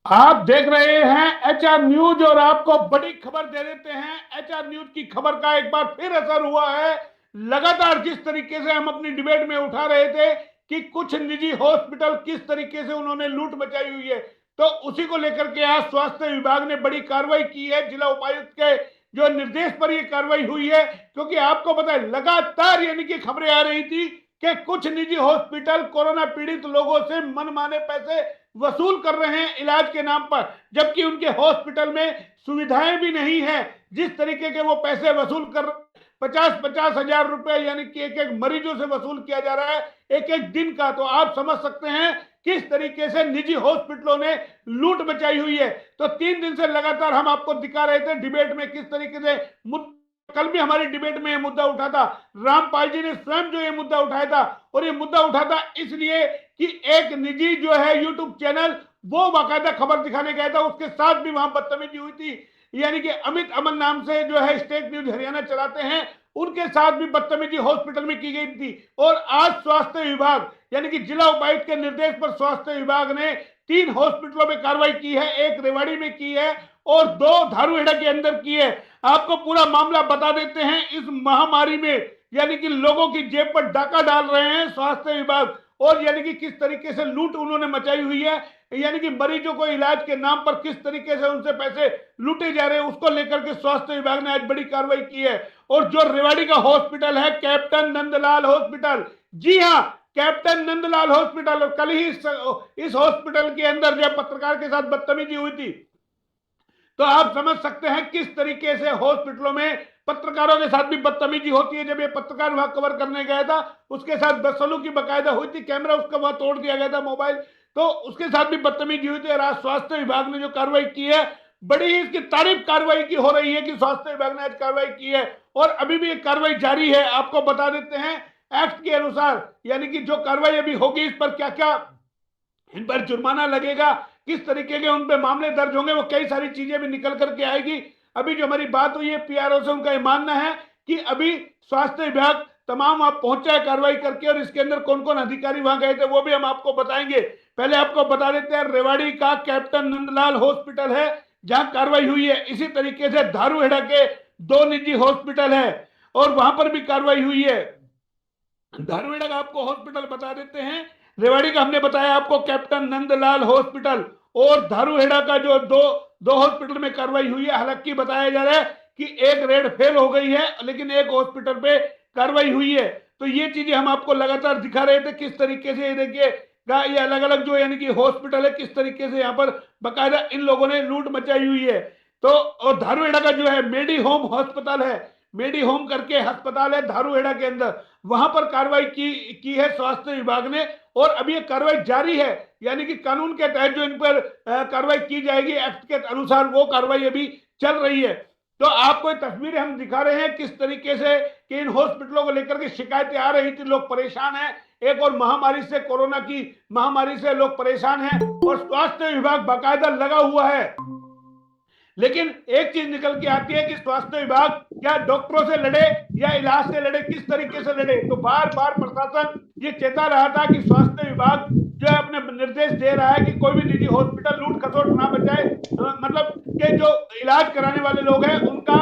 आप देख रहे हैं एचआर न्यूज और आपको बड़ी खबर दे देते हैं। एचआर न्यूज की खबर का एक बार फिर असर हुआ है। लगातार जिस तरीके से हम अपनी डिबेट में उठा रहे थे कि कुछ निजी हॉस्पिटल किस तरीके से उन्होंने लूट मचाई हुई है, तो उसी को लेकर के आज स्वास्थ्य विभाग ने बड़ी कार्रवाई की है। जिला उपायुक्त के जो निर्देश पर यह कार्रवाई हुई है, क्योंकि आपको पता है लगातार यानी कि खबरें आ रही थी कि कुछ निजी हॉस्पिटल कोरोना पीड़ित लोगों से मनमाने पैसे वसूल कर रहे हैं इलाज के नाम पर, जबकि उनके हॉस्पिटल में सुविधाएं भी नहीं है। जिस तरीके के वो पैसे वसूल कर 50-50 हजार रुपए यानी कि एक एक मरीजों से वसूल किया जा रहा है एक एक दिन का, तो आप समझ सकते हैं किस तरीके से निजी हॉस्पिटलों ने लूट मचाई हुई है। तो 3 दिन से लगातार हम आपको दिखा रहे थे डिबेट में किस तरीके से कल भी हमारी डिबेट में यह मुद्दा उठा था। रामपाल जी ने स्वयं जो ये मुद्दा उठाया था, और ये मुद्दा उठा था इसलिए कि एक निजी जो है यूट्यूब चैनल वो बाकायदा खबर दिखाने गया था, उसके साथ भी वहां बदतमीजी हुई थी। यानी कि अमित अमन नाम से जो है स्टेट न्यूज हरियाणा चलाते हैं, उनके साथ भी बदतमीजी हॉस्पिटल में की गई थी। और आज स्वास्थ्य विभाग यानी कि जिला उपायुक्त के निर्देश पर स्वास्थ्य विभाग ने 3 हॉस्पिटलों में कार्रवाई की है, एक रेवाड़ी में की है और 2 धारूहेड़ा के अंदर की है। आपको पूरा मामला बता देते हैं। इस महामारी में यानी कि लोगों की जेब पर डाका डाल रहे हैं स्वास्थ्य विभाग, और यानी कि किस तरीके से लूट उन्होंने मचाई हुई है, यानी कि मरीजों को इलाज के नाम पर किस तरीके से उनसे पैसे लूटे जा रहे हैं, उसको लेकर के स्वास्थ्य विभाग ने आज बड़ी कार्रवाई की है। और जो रेवाड़ी का हॉस्पिटल है कैप्टन नंदलाल हॉस्पिटल, जी हां, कैप्टन नंदलाल हॉस्पिटल, और कल ही इस हॉस्पिटल के अंदर जब पत्रकार के साथ बदतमीजी हुई थी, तो आप समझ सकते हैं किस तरीके से हॉस्पिटलों में पत्रकारों के साथ भी बदतमीजी होती है। जब ये पत्रकार वहां कवर करने गया था, उसके साथ बदसलूकी बकायदा हुई थी, कैमरा उसका वहां तोड़ दिया गया था मोबाइल, तो उसके साथ भी बदतमीजी हुई थी। और आज स्वास्थ्य विभाग ने जो कार्रवाई की है, बड़ी ही इसकी तारीफ कार्रवाई की हो रही है कि स्वास्थ्य विभाग ने आज कार्रवाई की है, और अभी भी ये कार्रवाई जारी है। आपको बता देते हैं एक्ट के अनुसार यानी कि जो कार्रवाई अभी होगी, इस पर क्या क्या इन पर जुर्माना लगेगा, किस तरीके के उन पे मामले दर्ज होंगे, वो कई सारी चीजें भी निकल करके आएगी। अभी जो हमारी बात हुई है पीआरओ से, उनका ये मानना है कि अभी स्वास्थ्य विभाग तमाम आप पहुंचा है कार्रवाई करके, और इसके अंदर कौन कौन अधिकारी वहां गए थे वो भी हम आपको बताएंगे। पहले आपको बता देते हैं रेवाड़ी का कैप्टन नंदलाल हॉस्पिटल है जहां कार्रवाई हुई है। इसी तरीके से धारूहेड़ा के 2 निजी हॉस्पिटल है और वहां पर भी कार्रवाई हुई है। धारूहेड़ा का आपको हॉस्पिटल बता देते हैं, रेवाड़ी का हमने बताया आपको कैप्टन नंदलाल हॉस्पिटल, और धारूहेड़ा का जो दो हॉस्पिटल में कार्रवाई हुई है। हालांकि बताया जा रहा है कि एक रेड फेल हो गई है, लेकिन एक हॉस्पिटल पे कार्रवाई हुई है। तो ये चीजें हम आपको लगातार दिखा रहे थे किस तरीके से, देखिए ये अलग अलग जो यानी कि हॉस्पिटल है किस तरीके से यहाँ पर बाकायदा इन लोगों ने लूट मचाई हुई है। तो और धारूहेड़ा का जो है मेडी होम अस्पताल है, मेडी होम करके अस्पताल है धारूहेड़ा के अंदर, वहां पर कार्रवाई की है स्वास्थ्य विभाग ने, और अभी ये कार्रवाई जारी है। यानी कि कानून के तहत जो इन पर कार्रवाई की जाएगी एक्ट के अनुसार, वो कार्रवाई अभी चल रही है। तो आपको तस्वीरें हम दिखा रहे हैं किस तरीके से कि इन हॉस्पिटलों को लेकर के शिकायतें आ रही थी, लोग परेशान हैं। एक और महामारी से, कोरोना की महामारी से लोग परेशान हैं, और स्वास्थ्य विभाग बाकायदा लगा हुआ है। लेकिन एक चीज निकल के आती है कि स्वास्थ्य विभाग क्या डॉक्टरों से लड़े या इलाज से लड़े, किस तरीके से लड़े। तो बार बार प्रशासन ये चेता रहा था कि स्वास्थ्य विभाग जो है अपने निर्देश दे रहा है कि कोई भी निजी हॉस्पिटल लूट खसोट ना बचाए, मतलब कि जो इलाज कराने वाले लोग हैं उनका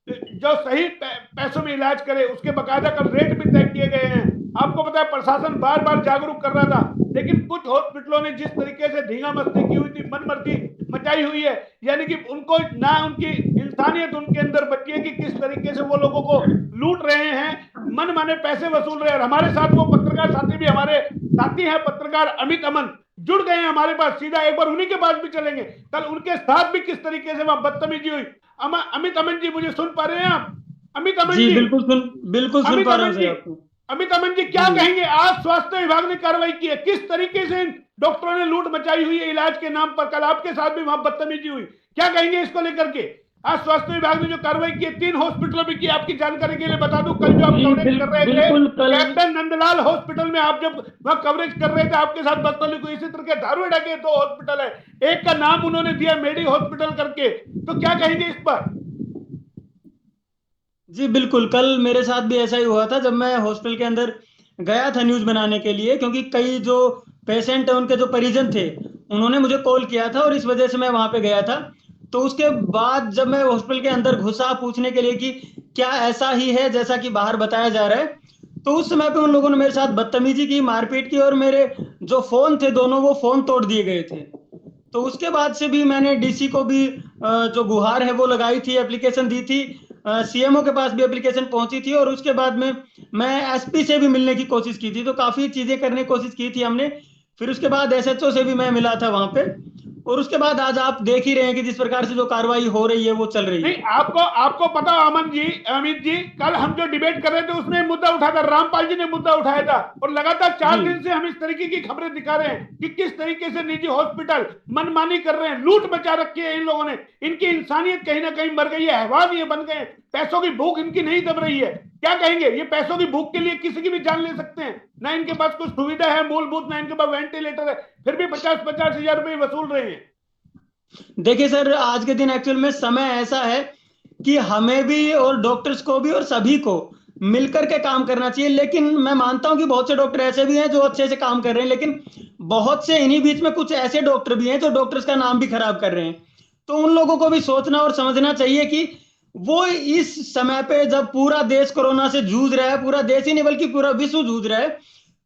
जो सही पैसों में इलाज करे, उसके बकायदा कल रेट भी तय किए गए हैं। आपको पता है प्रशासन बार बार जागरूक कर रहा था, लेकिन कुछ हॉस्पिटलों ने जिस तरीके से धींगा मस्ती की हुई थी, मन मर्जी मचाई हुई है, यानी कि उनको ना उनकी इंसानियत उनके अंदर बची है कि किस तरीके से वो लोगों को लूट रहे हैं, मन माने पैसे वसूल रहे हैं। और हमारे साथ वो पत्रकार साथी भी, हमारे साथी हैं पत्रकार अमित अमन, जुड़ गए हैं हमारे पास, सीधा एक बार उन्हीं के पास भी चलेंगे। कल उनके साथ भी किस तरीके से वहां बदतमीजी हुई। अमित अमन जी, मुझे सुन पा रहे हैं आप? अमित अमन जी जी, बिल्कुल सुन अमित पा रहे अमन हैं जी, सर आपको। अमित अमन जी क्या जी कहेंगे? आज स्वास्थ्य विभाग ने कार्रवाई की है, किस तरीके से इन डॉक्टरों ने लूट मचाई हुई है इलाज के नाम पर, कल आपके साथ भी वहां बदतमीजी हुई, क्या कहेंगे इसको लेकर के? आज स्वास्थ्य विभाग ने जो कार्रवाई की है 3 हॉस्पिटलों में की, आपकी जानकारी के लिए बता दूं, कल जो आप जी कवरेज कर रहे थे बिल्कुल कल। कैप्टन नंदलाल हॉस्पिटल में, आप जब वहां कवरेज कर रहे थे आपके साथ बदतमीजी हुई। इसी तरह के धारूहेड़ा के 2 हॉस्पिटल है, एक का नाम उन्होंने दिया मेडी हॉस्पिटल करके, तो क्या कहेंगे इस पर? जी बिल्कुल कल मेरे साथ भी ऐसा ही हुआ था जब मैं हॉस्पिटल के अंदर गया था न्यूज़ बनाने के लिए, क्योंकि कई जो पेशेंट है उनके जो परिजन थे उन्होंने मुझे कॉल किया था और इस वजह से मैं वहां पे गया था। तो उसके बाद जब मैं हॉस्पिटल के अंदर घुसा पूछने के लिए कि क्या ऐसा ही है जैसा कि बाहर बताया जा रहा है, तो उस समय पे उन लोगों ने मेरे साथ बदतमीजी की, मारपीट की, और मेरे जो फोन थे दोनों, वो फोन तोड़ दिए गए थे। तो उसके बाद से भी मैंने डीसी को भी जो गुहार है वो लगाई थी, एप्लीकेशन दी थी, सीएमओ के पास भी एप्लीकेशन पहुंची थी, और उसके बाद में मैं एसपी से भी मिलने की कोशिश की थी। तो काफी चीजें करने की कोशिश की थी हमने। फिर उसके बाद एसएचओ से भी मैं मिला था वहां पे। और उसके बाद आज आप देख ही रहे हैं कि जिस प्रकार से जो कार्रवाई हो रही है वो चल रही नहीं, है। आपको आपको पता अमित जी, कल हम जो डिबेट कर रहे थे उसमें मुद्दा उठा था, रामपाल जी ने मुद्दा उठाया था, और लगातार जी 4 दिन से हम इस तरीके की खबरें दिखा रहे हैं कि किस तरीके से निजी हॉस्पिटल मनमानी कर रहे हैं, लूट मचा रखी है इन लोगों ने, इनकी इंसानियत कहीं ना कहीं मर गई है, हैवान ये बन गए, पैसों की भूख इनकी नहीं दब रही है। क्या कहेंगे, ये पैसों की भूख के लिए किसी की भी जान ले सकते हैं, ना इनके पास कुछ सुविधा है मूलभूत, ना इनके पास वेंटिलेटर है, फिर भी 50-50 हजार रुपए वसूल रहे हैं। देखिए सर, आज के दिन एक्चुअल में समय ऐसा है कि हमें भी और डॉक्टर्स को भी और सभी को मिलकर के काम करना चाहिए। लेकिन मैं मानता हूं कि बहुत से डॉक्टर ऐसे भी हैं जो अच्छे से काम कर रहे हैं, लेकिन बहुत से इन्हीं बीच में कुछ ऐसे डॉक्टर भी हैं जो डॉक्टर्स का नाम भी खराब कर रहे हैं। तो उन लोगों को भी सोचना और समझना चाहिए कि वो इस समय पे जब पूरा देश कोरोना से जूझ रहा है, पूरा देश ही नहीं बल्कि पूरा विश्व जूझ रहा है,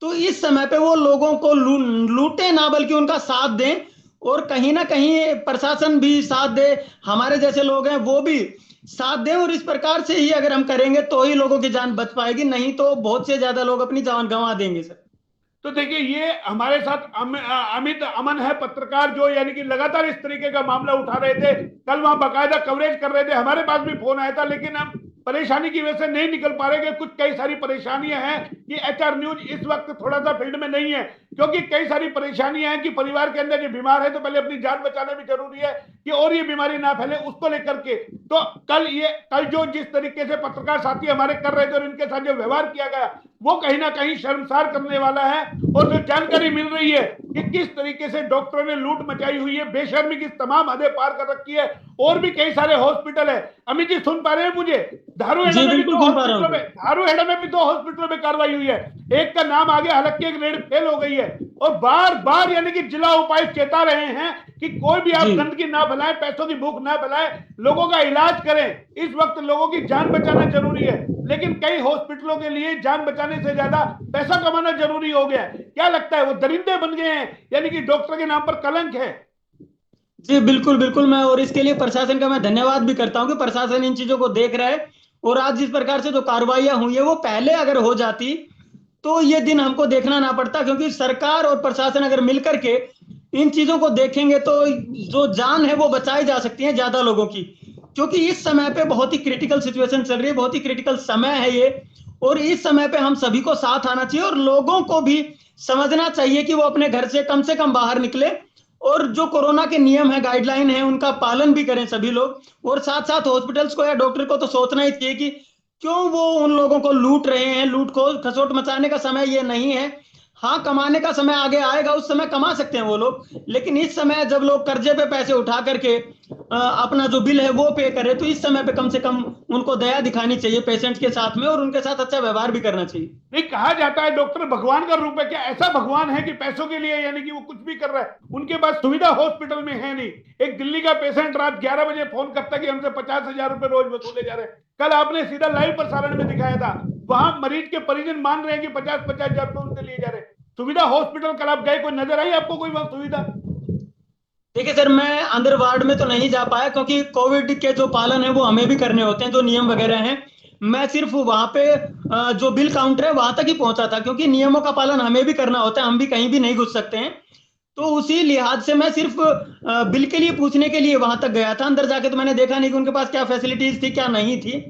तो इस समय पे वो लोगों को लूटे ना बल्कि उनका साथ दें। और कहीं ना कहीं प्रशासन भी साथ दे, हमारे जैसे लोग हैं वो भी साथ दें, और इस प्रकार से ही अगर हम करेंगे तो ही लोगों की जान बच पाएगी, नहीं तो बहुत से ज्यादा लोग अपनी जान गंवा देंगे सर। तो देखिए, ये हमारे साथ अमित अमन है, पत्रकार, जो यानी कि लगातार इस तरीके का मामला उठा रहे थे, कल वहां बाकायदा कवरेज कर रहे थे, हमारे पास भी फोन आया था, लेकिन हम परेशानी की वजह से नहीं निकल पा रहे, कुछ कई सारी परेशानियां हैं कि एचआर न्यूज इस वक्त थोड़ा सा फील्ड में नहीं है, क्योंकि कई सारी परेशानियां हैं कि परिवार के अंदर ये बीमार है तो पहले अपनी जान बचाना भी जरूरी है कि और ये बीमारी ना फैले, उसको लेकर के। तो कल जो जिस तरीके से पत्रकार साथी हमारे कर रहे थे और इनके साथ जो व्यवहार किया गया, वो कहीं ना कहीं शर्मसार करने वाला है। और जो जानकारी मिल रही है कि किस तरीके से डॉक्टरों ने लूट मचाई हुई है, बेशर्मी की तमाम हदें पार कर रखी है, और भी कई सारे हॉस्पिटल है। अमित जी सुन पा रहे हैं मुझे? धारूहेड़ा जी में भी बिल्कुल दो सुन पा रहा हॉस्पिटलों हूँ में सर। धारूहेड़ा में भी 2 हॉस्पिटलों में कार्रवाई हुई है, एक का नाम आगे, हालांकि एक रेड फेल हो गई है। और बार बार यानी कि जिला उपायुक्त चेता रहे हैं कि कोई भी आप जी गंदगी ना फैलाएं, पैसों की भूख ना फैलाएं, लोगों का इलाज करें, इस वक्त लोगों की जान बचाना जरूरी है। लेकिन कई हॉस्पिटलों के लिए जान बचाने से ज्यादा पैसा कमाना जरूरी हो गया है। क्या लगता है, वो दरिंदे बन गए हैं, यानी कि डॉक्टर के नाम पर कलंक है? जी बिल्कुल बिल्कुल, मैं और इसके लिए प्रशासन का मैं धन्यवाद भी करता हूँ कि प्रशासन इन चीजों को देख रहा है। और आज जिस प्रकार से जो कार्रवाइयां हुई है वो पहले अगर हो जाती तो ये दिन हमको देखना ना पड़ता, क्योंकि सरकार और प्रशासन अगर मिलकर के इन चीजों को देखेंगे तो जो जान है वो बचाई जा सकती है ज्यादा लोगों की। क्योंकि इस समय पे बहुत ही क्रिटिकल सिचुएशन चल रही है, बहुत ही क्रिटिकल समय है ये। और इस समय पे हम सभी को साथ आना चाहिए और लोगों को भी समझना चाहिए कि वो अपने घर से कम बाहर निकले, और जो कोरोना के नियम है, गाइडलाइन है, उनका पालन भी करें सभी लोग। और साथ साथ हॉस्पिटल्स को या डॉक्टर को तो सोचना ही चाहिए कि क्यों वो उन लोगों को लूट रहे हैं। लूट को खसोट मचाने का समय ये नहीं है। हाँ, कमाने का समय आगे आएगा, उस समय कमा सकते हैं वो लोग, लेकिन इस समय जब लोग कर्जे पे पैसे उठा करके अपना जो बिल है वो पे करे, तो इस समय पे कम से कम उनको दया दिखानी चाहिए पेशेंट्स के साथ में, और उनके साथ अच्छा व्यवहार भी करना चाहिए। नहीं, कहा जाता है डॉक्टर भगवान का रूप है, क्या ऐसा भगवान है कि पैसों के लिए यानी कि वो कुछ भी कर रहा है? उनके पास सुविधा हॉस्पिटल में है नहीं। एक दिल्ली का पेशेंट रात 11 बजे फोन करता कि हमसे 50,000 रुपए रोज वसूले जा रहे हैं। कल आपने सीधा लाइव प्रसारण में दिखाया था, वहां मरीज के परिजन मान रहे हैं कि 50-50 हजार रुपए उनसे लिए जा रहे हैं। सुविधा हॉस्पिटल, कल आप गए, कोई नजर आई आपको कोई वहां सुविधा? देखिए सर, मैं अंदर वार्ड में तो नहीं जा पाया क्योंकि कोविड के जो पालन है वो हमें भी करने होते हैं, जो नियम वगैरह हैं। मैं सिर्फ वहां पे जो बिल काउंटर है वहां तक ही पहुंचा था, क्योंकि नियमों का पालन हमें भी करना होता है, हम भी कहीं भी नहीं घुस सकते हैं। तो उसी लिहाज से मैं सिर्फ बिल के लिए पूछने के लिए वहां तक गया था। अंदर जाके तो मैंने देखा नहीं कि उनके पास क्या फैसिलिटीज थी क्या नहीं थी।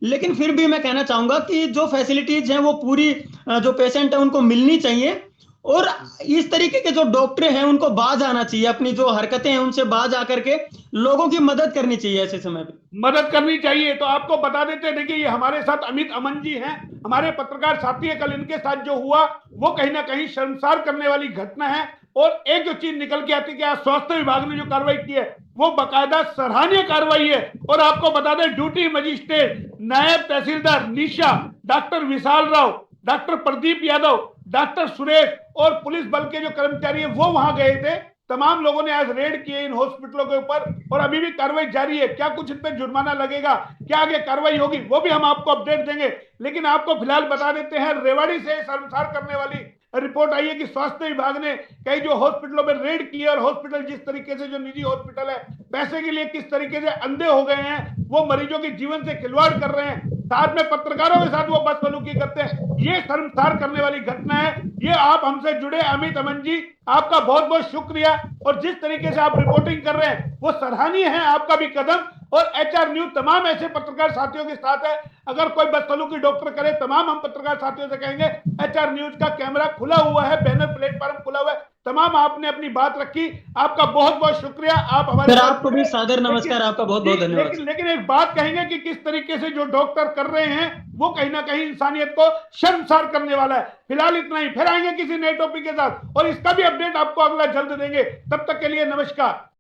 लेकिन फिर भी मैं कहना चाहूंगा कि जो फैसिलिटीज हैं वो पूरी जो पेशेंट है उनको मिलनी चाहिए। और इस तरीके के जो डॉक्टर हैं उनको बाज आना चाहिए, अपनी जो हरकतें हैं उनसे बाज आकर के लोगों की मदद करनी चाहिए ऐसे समय पे। मदद करनी चाहिए। तो आपको बता देते हैं, देखिए, ये हमारे साथ अमित अमन जी हैं, हमारे पत्रकार साथी है। कल इनके साथ जो हुआ वो कहीं ना कहीं शर्मसार करने वाली घटना है। और एक जो चीज निकल के आती है कि आज स्वास्थ्य विभाग ने जो कार्रवाई की है वो बाकायदा सराहनीय कार्रवाई है। और आपको बता दें, ड्यूटी मजिस्ट्रेट, नायब तहसीलदार निशा, डॉक्टर विशाल राव, डॉक्टर प्रदीप यादव, डॉक्टर सुरेश और पुलिस बल के जो कर्मचारी है वो वहां गए थे। तमाम लोगों ने आज रेड किए इन हॉस्पिटलों के ऊपर और अभी भी कार्रवाई जारी है। क्या कुछ इन पर जुर्माना लगेगा, क्या आगे कार्रवाई होगी, वो भी हम आपको अपडेट देंगे। लेकिन आपको फिलहाल बता देते हैं, रेवाड़ी से शर्मसार करने वाली रिपोर्ट आई है कि स्वास्थ्य विभाग ने कई जो हॉस्पिटलों में रेड की है और हॉस्पिटल जिस तरीके से, जो निजी हॉस्पिटल है, पैसे के लिए किस तरीके से अंधे हो गए हैं, वो मरीजों के जीवन से खिलवाड़ कर रहे हैं, साथ में पत्रकारों के साथ वो बदसलूकी करते हैं। ये शर्मसार करने वाली घटना है। ये आप हमसे जुड़े अमित अमन जी, आपका बहुत बहुत शुक्रिया। और जिस तरीके से आप रिपोर्टिंग कर रहे हैं वो सराहनीय है, आपका भी कदम। और एचआर न्यूज तमाम ऐसे पत्रकार साथियों के साथ है। अगर कोई बदसलूकी डॉक्टर करे, तमाम हम पत्रकार साथियों से कहेंगे एचआर न्यूज का कैमरा खुला हुआ है, बैनर प्लेटफॉर्म खुला हुआ है। तमाम आपने अपनी बात रखी, आपका बहुत बहुत शुक्रिया। आप हमारे सर साथ आपको भी सादर नमस्कार, आपका बहुत बहुत धन्यवाद। लेकिन एक बात कहेंगे कि किस तरीके से जो डॉक्टर कर रहे हैं वो कहीं ना कहीं इंसानियत को शर्मसार करने वाला है। फिलहाल इतना ही, फिर आएंगे किसी नए टॉपिक के साथ और इसका भी अपडेट आपको अगला जल्द देंगे। तब तक के लिए नमस्कार।